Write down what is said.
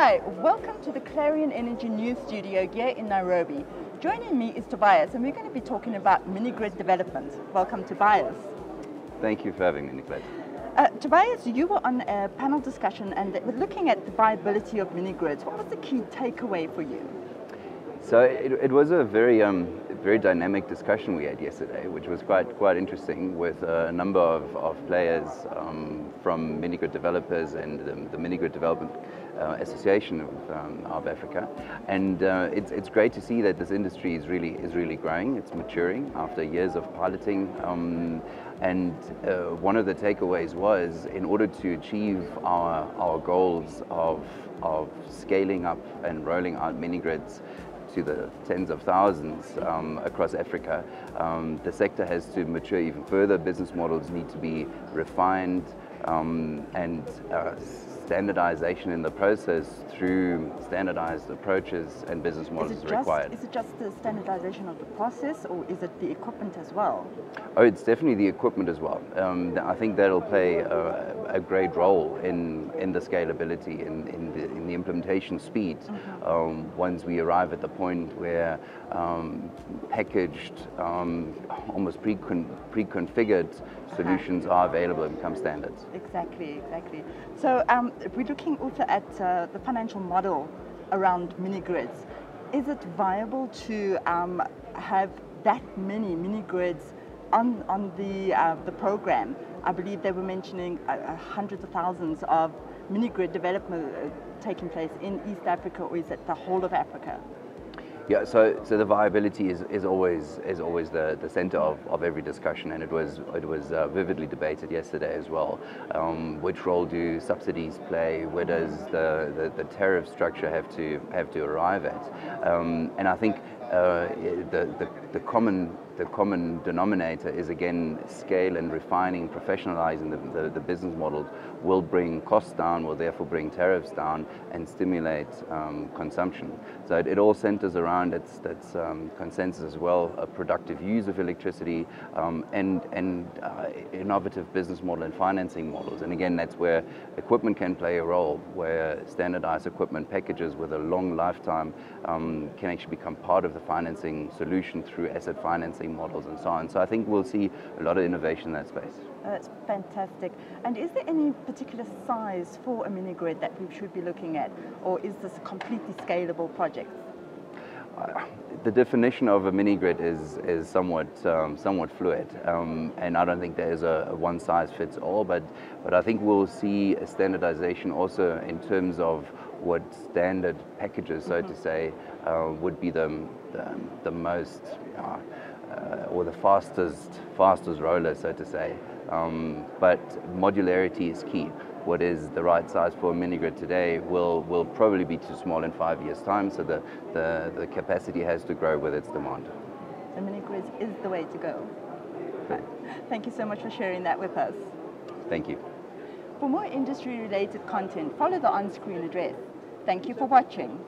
Hi, welcome to the Clarion Energy News Studio here in Nairobi. Joining me is Tobias, and we're going to be talking about mini-grid development. Welcome, Tobias. Thank you for having me, Nicolette. Tobias, you were on a panel discussion and looking at the viability of mini-grids. What was the key takeaway for you? So it was a very dynamic discussion we had yesterday, which was quite interesting, with a number of players from mini-grid developers and the Mini-Grid Development Association of Africa. And it's great to see that this industry is really growing. It's maturing after years of piloting. And one of the takeaways was, in order to achieve our goals of scaling up and rolling out mini-grids to the tens of thousands across Africa, the sector has to mature even further. Business models need to be refined, and standardization in the process through standardized approaches and business models is required. Is it just the standardization of the process, or is it the equipment as well? Oh, it's definitely the equipment as well. I think that'll play a great role in the scalability, in the implementation speed. Once we arrive at the point where packaged, almost pre-configured solutions are available and become standards. Exactly. So we're looking also at the financial model around mini-grids. Is it viable to have that many mini-grids on the program? I believe they were mentioning hundreds of thousands of mini-grid development taking place in East Africa, or is it the whole of Africa? Yeah, so the viability is always the center of every discussion, and it was vividly debated yesterday as well. Which role do subsidies play? Where does the tariff structure have to arrive at? And I think the common denominator is, again, scale and refining, professionalizing the business models will bring costs down, will therefore bring tariffs down and stimulate consumption. So it all centers around that's consensus as well, a productive use of electricity, and innovative business model and financing models. And again, that's where equipment can play a role, where standardized equipment packages with a long lifetime can actually become part of the financing solution through asset financing models and so on. So I think we'll see a lot of innovation in that space. That's fantastic. And is there any particular size for a mini-grid that we should be looking at, or is this a completely scalable project? The definition of a mini-grid is somewhat fluid, and I don't think there's a one-size-fits-all, but I think we'll see a standardization also in terms of what standard packages, so to say, would be the most or the fastest roller, so to say. But modularity is key. What is the right size for a mini-grid today will probably be too small in 5 years' time, so the capacity has to grow with its demand. The mini-grid is the way to go. Thank you so much for sharing that with us. Thank you. For more industry-related content, follow the on-screen address. Thank you for watching.